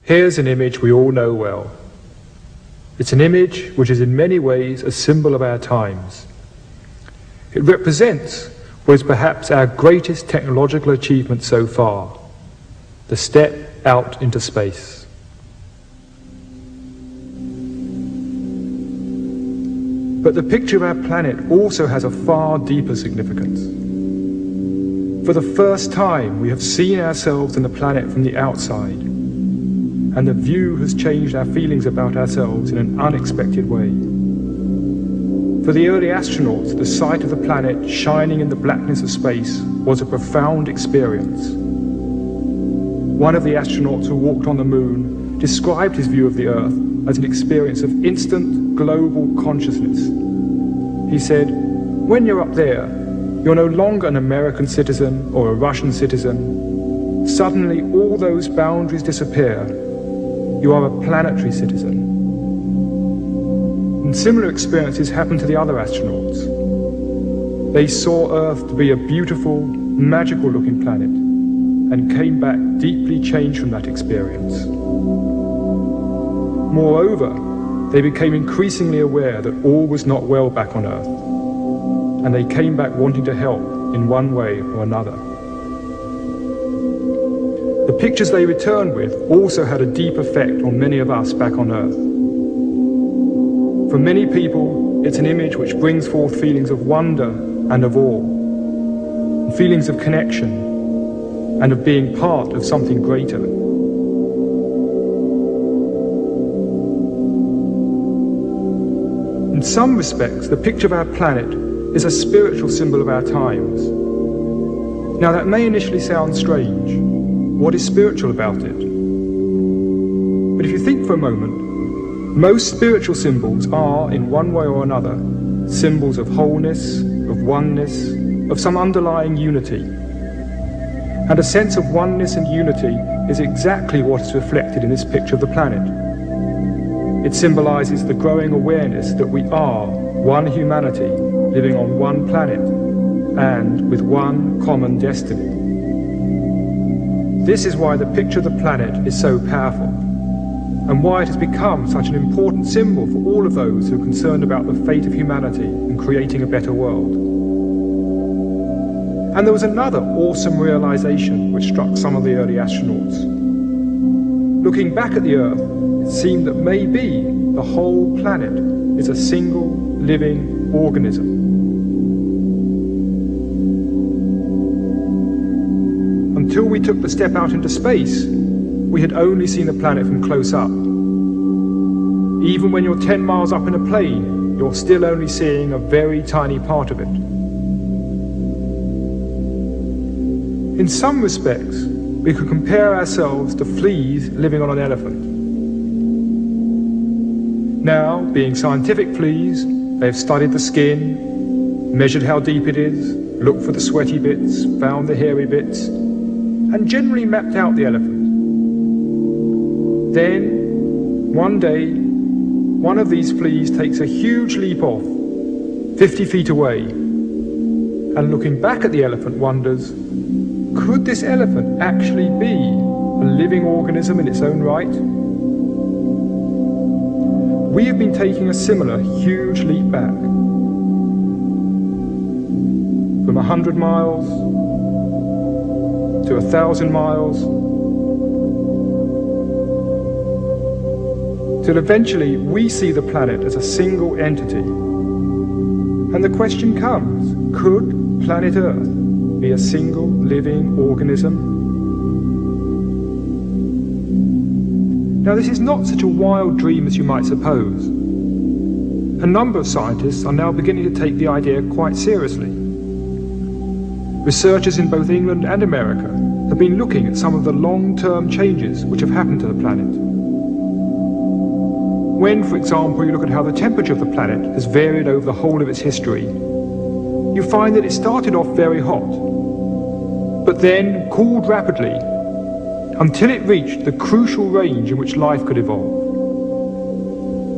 Here's an image we all know well. It's an image which is in many ways a symbol of our times. It represents what is perhaps our greatest technological achievement so far, the step out into space. But the picture of our planet also has a far deeper significance. For the first time, we have seen ourselves and the planet from the outside, and the view has changed our feelings about ourselves in an unexpected way. For the early astronauts, the sight of the planet shining in the blackness of space was a profound experience. One of the astronauts who walked on the moon described his view of the Earth as an experience of instant global consciousness. He said, "When you're up there, you're no longer an American citizen or a Russian citizen. Suddenly all those boundaries disappear. You are a planetary citizen." And similar experiences happened to the other astronauts. They saw Earth to be a beautiful, magical-looking planet and came back deeply changed from that experience. Moreover, they became increasingly aware that all was not well back on Earth, and they came back wanting to help in one way or another. The pictures they returned with also had a deep effect on many of us back on Earth. For many people, it's an image which brings forth feelings of wonder and of awe, and feelings of connection and of being part of something greater. In some respects, the picture of our planet is a spiritual symbol of our times. Now, that may initially sound strange. What is spiritual about it? But if you think for a moment, most spiritual symbols are, in one way or another, symbols of wholeness, of oneness, of some underlying unity. And a sense of oneness and unity is exactly what is reflected in this picture of the planet. It symbolizes the growing awareness that we are one humanity living on one planet and with one common destiny. This is why the picture of the planet is so powerful, and why it has become such an important symbol for all of those who are concerned about the fate of humanity and creating a better world. And there was another awesome realization which struck some of the early astronauts. Looking back at the Earth, it seemed that maybe the whole planet is a single living organism. Until we took the step out into space, we had only seen the planet from close up. Even when you're 10 miles up in a plane, you're still only seeing a very tiny part of it. In some respects, we could compare ourselves to fleas living on an elephant. Now, being scientific fleas, they've studied the skin, measured how deep it is, looked for the sweaty bits, found the hairy bits, and generally mapped out the elephant. Then, one day, one of these fleas takes a huge leap off, 50 feet away, and looking back at the elephant wonders, could this elephant actually be a living organism in its own right? We have been taking a similar huge leap back. From 100 miles to 1,000 miles, till eventually we see the planet as a single entity. And the question comes, could planet Earth be a single living organism? Now, this is not such a wild dream as you might suppose. A number of scientists are now beginning to take the idea quite seriously. Researchers in both England and America have been looking at some of the long-term changes which have happened to the planet. When, for example, you look at how the temperature of the planet has varied over the whole of its history, you find that it started off very hot, but then cooled rapidly until it reached the crucial range in which life could evolve.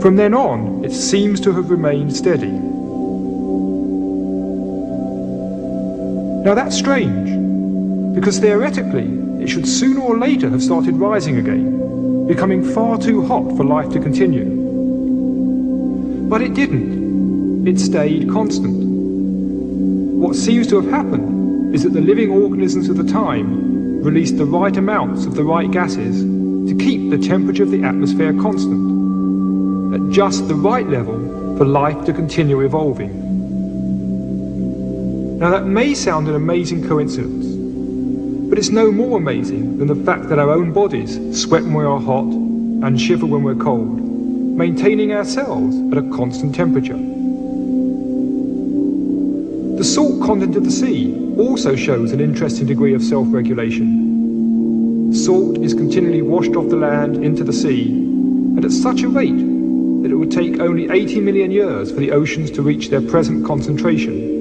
From then on, it seems to have remained steady. Now that's strange, because theoretically, it should sooner or later have started rising again. becoming far too hot for life to continue. But it didn't. It stayed constant. What seems to have happened is that the living organisms of the time released the right amounts of the right gases to keep the temperature of the atmosphere constant, at just the right level for life to continue evolving. Now that may sound an amazing coincidence, but it's no more amazing than the fact that our own bodies sweat when we are hot and shiver when we're cold, maintaining ourselves at a constant temperature. The salt content of the sea also shows an interesting degree of self-regulation. Salt is continually washed off the land into the sea, and at such a rate that it would take only 80 million years for the oceans to reach their present concentration.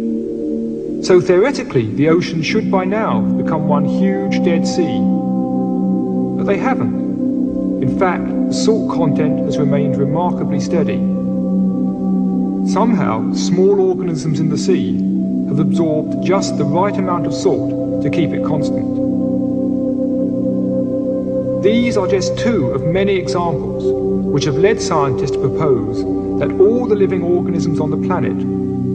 So theoretically, the oceans should by now become one huge dead sea. But they haven't. In fact, the salt content has remained remarkably steady. Somehow, small organisms in the sea have absorbed just the right amount of salt to keep it constant. These are just two of many examples which have led scientists to propose that all the living organisms on the planet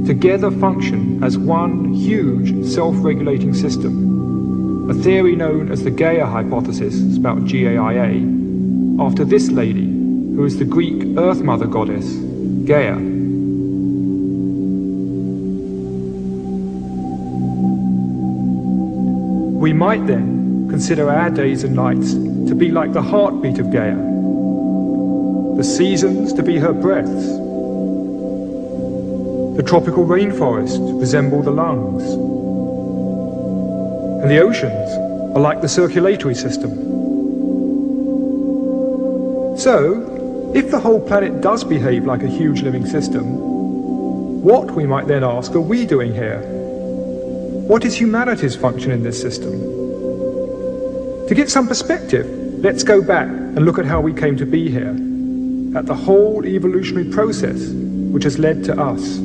together function as one huge self-regulating system, a theory known as the Gaia hypothesis, spelled G-A-I-A, after this lady, who is the Greek Earth Mother goddess, Gaia. We might then consider our days and nights to be like the heartbeat of Gaia, the seasons to be her breaths, the tropical rainforest resemble the lungs, and the oceans are like the circulatory system. So, if the whole planet does behave like a huge living system, what, we might then ask, are we doing here? What is humanity's function in this system? To get some perspective, let's go back and look at how we came to be here, at the whole evolutionary process which has led to us.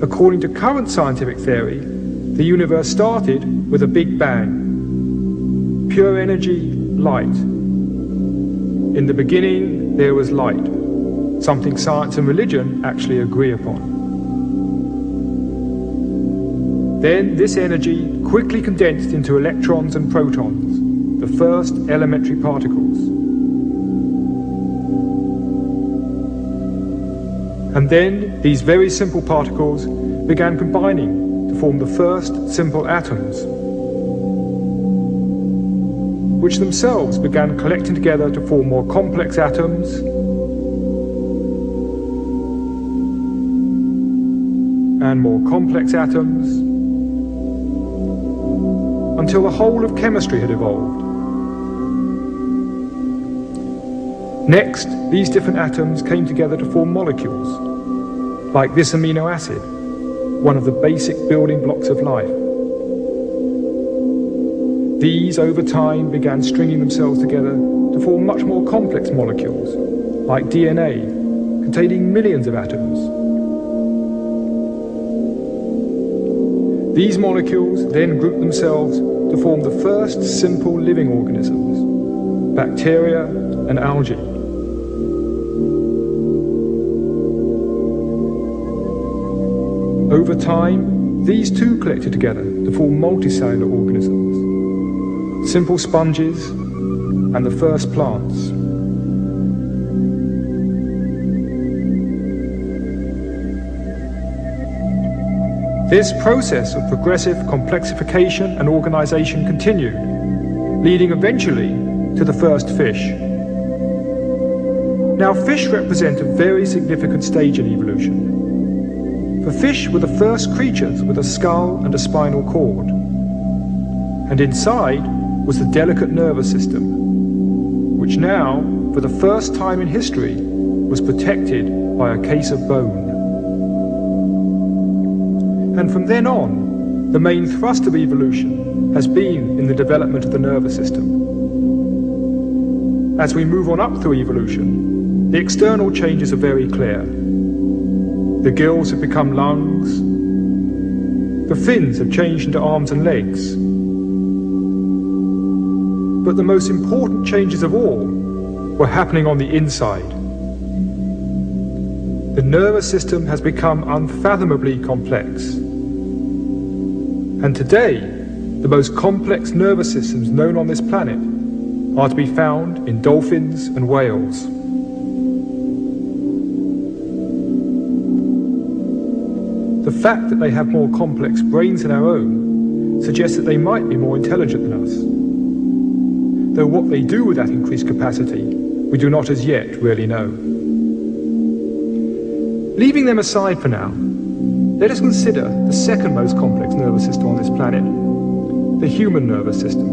According to current scientific theory, the universe started with a big bang. Pure energy, light. In the beginning, there was light, something science and religion actually agree upon. Then this energy quickly condensed into electrons and protons, the first elementary particles. And then these very simple particles began combining to form the first simple atoms, which themselves began collecting together to form more complex atoms, and more complex atoms, until the whole of chemistry had evolved. Next, these different atoms came together to form molecules, like this amino acid, one of the basic building blocks of life. These, over time, began stringing themselves together to form much more complex molecules, like DNA, containing millions of atoms. These molecules then grouped themselves to form the first simple living organisms, bacteria and algae. Over time, these too collected together to form multicellular organisms, simple sponges, and the first plants. This process of progressive complexification and organization continued, leading eventually to the first fish. Now, fish represent a very significant stage in evolution. For fish were the first creatures with a skull and a spinal cord, and inside was the delicate nervous system, which now, for the first time in history, was protected by a case of bone. And from then on, the main thrust of evolution has been in the development of the nervous system. As we move on up through evolution, the external changes are very clear. The gills have become lungs, the fins have changed into arms and legs. But the most important changes of all were happening on the inside. The nervous system has become unfathomably complex. And today, the most complex nervous systems known on this planet are to be found in dolphins and whales. The fact that they have more complex brains than our own suggests that they might be more intelligent than us. Though what they do with that increased capacity, we do not as yet really know. Leaving them aside for now, let us consider the second most complex nervous system on this planet, the human nervous system.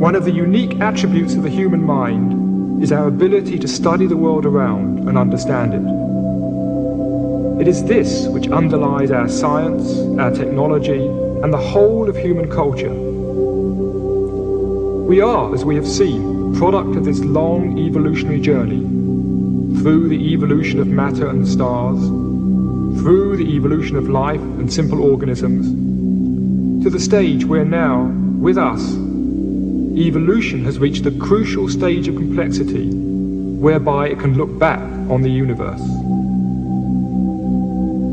One of the unique attributes of the human mind is our ability to study the world around and understand it. It is this which underlies our science, our technology, and the whole of human culture. We are, as we have seen, the product of this long evolutionary journey, through the evolution of matter and stars, through the evolution of life and simple organisms, to the stage where now, with us, evolution has reached the crucial stage of complexity whereby it can look back on the universe.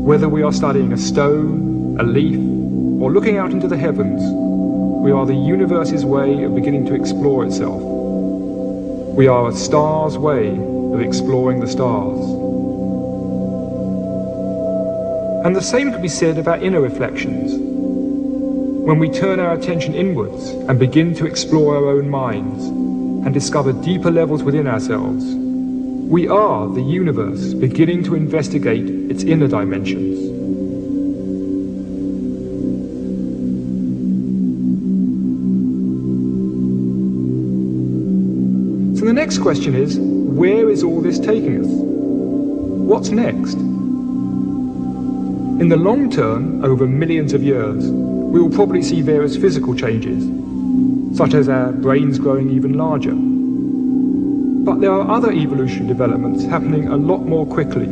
Whether we are studying a stone, a leaf, or looking out into the heavens, we are the universe's way of beginning to explore itself. We are a star's way of exploring the stars. And the same can be said of our inner reflections. When we turn our attention inwards and begin to explore our own minds and discover deeper levels within ourselves, we are the universe beginning to investigate its inner dimensions. So the next question is, where is all this taking us? What's next? In the long term, over millions of years, we will probably see various physical changes, such as our brains growing even larger. But there are other evolutionary developments happening a lot more quickly.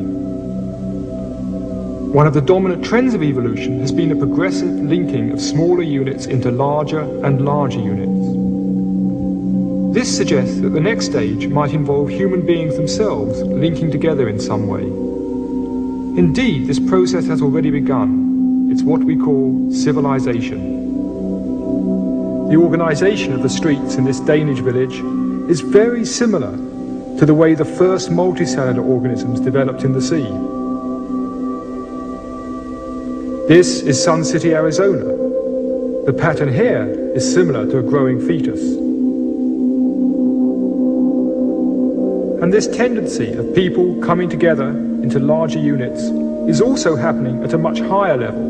One of the dominant trends of evolution has been a progressive linking of smaller units into larger and larger units. This suggests that the next stage might involve human beings themselves linking together in some way. Indeed, this process has already begun. It's what we call civilization. The organization of the streets in this Danish village is very similar to the way the first multicellular organisms developed in the sea. This is Sun City, Arizona. The pattern here is similar to a growing fetus. And this tendency of people coming together into larger units is also happening at a much higher level.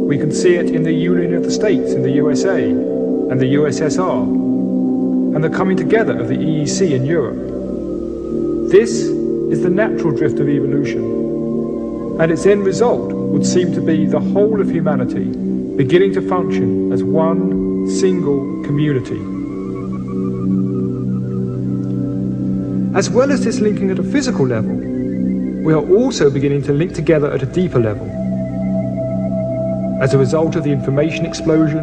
We can see it in the Union of the States in the USA and the USSR, and the coming together of the EEC in Europe. This is the natural drift of evolution, and its end result would seem to be the whole of humanity beginning to function as one single community. As well as this linking at a physical level, we are also beginning to link together at a deeper level. As a result of the information explosion,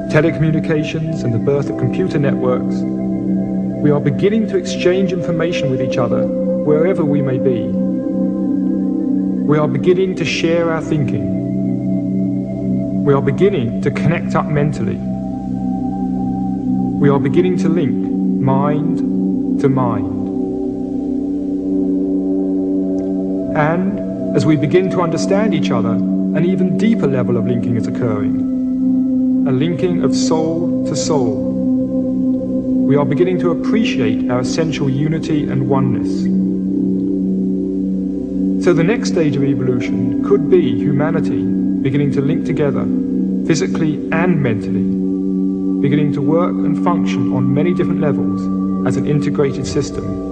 telecommunications, and the birth of computer networks, we are beginning to exchange information with each other wherever we may be. We are beginning to share our thinking. We are beginning to connect up mentally. We are beginning to link mind to mind. And as we begin to understand each other, an even deeper level of linking is occurring. A linking of soul to soul. We are beginning to appreciate our essential unity and oneness. So the next stage of evolution could be humanity beginning to link together, physically and mentally, beginning to work and function on many different levels as an integrated system.